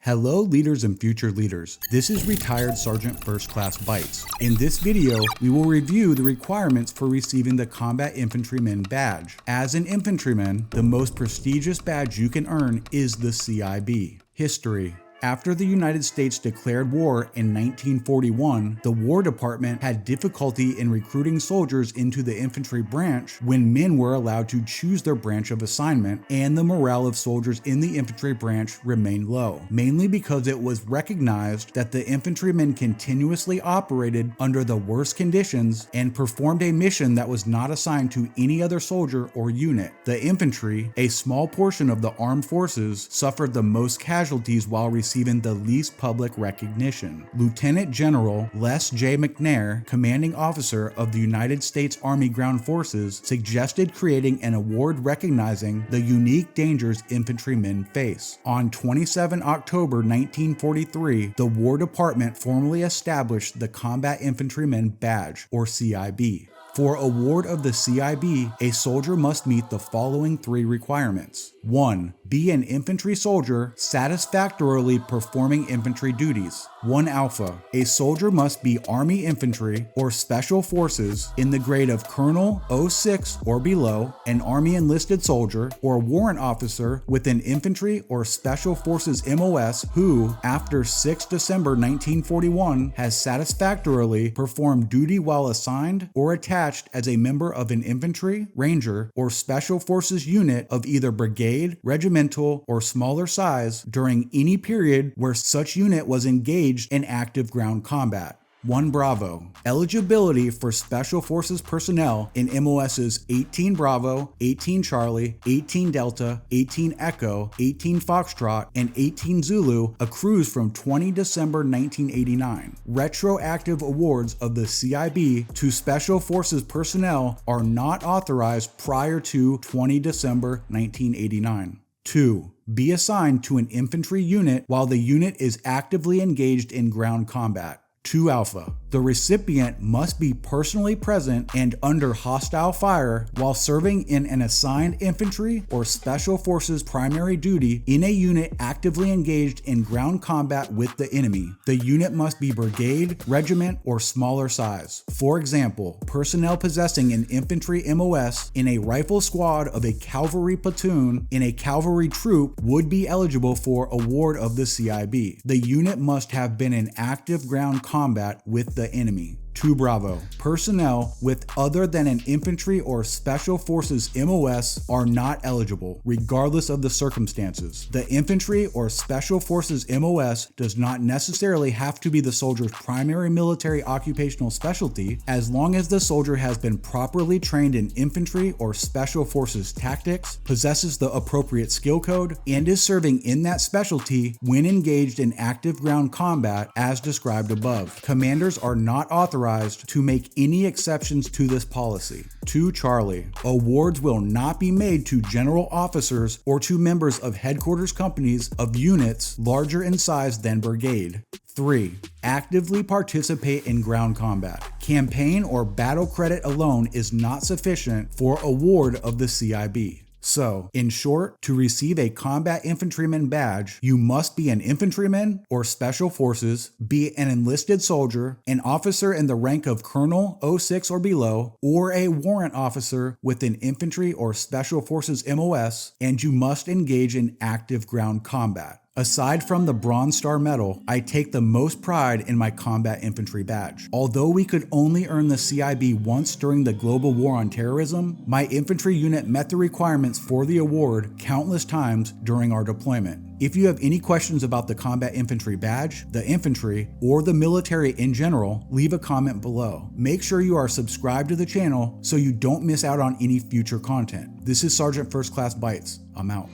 Hello leaders and future leaders, this is Retired Sergeant First Class Bites. In this video, we will review the requirements for receiving the Combat Infantryman Badge. As an infantryman, the most prestigious badge you can earn is the CIB. History. After the United States declared war in 1941, the War Department had difficulty in recruiting soldiers into the infantry branch when men were allowed to choose their branch of assignment, and the morale of soldiers in the infantry branch remained low, mainly because it was recognized that the infantrymen continuously operated under the worst conditions and performed a mission that was not assigned to any other soldier or unit. The infantry, a small portion of the armed forces, suffered the most casualties while receiving the least public recognition. Lieutenant General Les J. McNair, commanding officer of the United States Army Ground Forces, suggested creating an award recognizing the unique dangers infantrymen face. On 27 October 1943, the War Department formally established the Combat Infantryman Badge, or CIB. For award of the CIB, a soldier must meet the following three requirements. 1. Be an infantry soldier satisfactorily performing infantry duties. 1 Alpha. A soldier must be Army Infantry or Special Forces in the grade of Colonel 06 or below, an Army enlisted soldier or warrant officer with an Infantry or Special Forces MOS who, after 6 December 1941, has satisfactorily performed duty while assigned or attached as a member of an infantry, ranger, or special forces unit of either brigade, regimental, or smaller size during any period where such unit was engaged in active ground combat. 1 Bravo. Eligibility for Special Forces personnel in MOS's 18 Bravo, 18 Charlie, 18 Delta, 18 Echo, 18 Foxtrot, and 18 Zulu accrues from 20 December 1989. Retroactive awards of the CIB to Special Forces personnel are not authorized prior to 20 December 1989. 2. Be assigned to an infantry unit while the unit is actively engaged in ground combat. 2 Alpha. The recipient must be personally present and under hostile fire while serving in an assigned infantry or special forces primary duty in a unit actively engaged in ground combat with the enemy. The unit must be brigade, regiment, or smaller size. For example, personnel possessing an infantry MOS in a rifle squad of a cavalry platoon in a cavalry troop would be eligible for award of the CIB. The unit must have been in active ground combat with the enemy. 2 Bravo. Personnel with other than an infantry or special forces MOS are not eligible, regardless of the circumstances. The infantry or special forces MOS does not necessarily have to be the soldier's primary military occupational specialty, as long as the soldier has been properly trained in infantry or special forces tactics, possesses the appropriate skill code, and is serving in that specialty when engaged in active ground combat as described above. Commanders are not authorized to make any exceptions to this policy. 2 Charlie. Awards will not be made to general officers or to members of headquarters companies of units larger in size than brigade. 3. Actively participate in ground combat. Campaign or battle credit alone is not sufficient for award of the CIB. So, in short, to receive a Combat Infantryman Badge, you must be an infantryman or special forces, be an enlisted soldier, an officer in the rank of Colonel 06 or below, or a warrant officer with an infantry or special forces MOS, and you must engage in active ground combat. Aside from the Bronze Star Medal, I take the most pride in my Combat Infantry Badge. Although we could only earn the CIB once during the global war on terrorism, my infantry unit met the requirements for the award countless times during our deployment. If you have any questions about the Combat Infantry Badge, the infantry, or the military in general, leave a comment below. Make sure you are subscribed to the channel so you don't miss out on any future content. This is Sergeant First Class Bites. I'm out.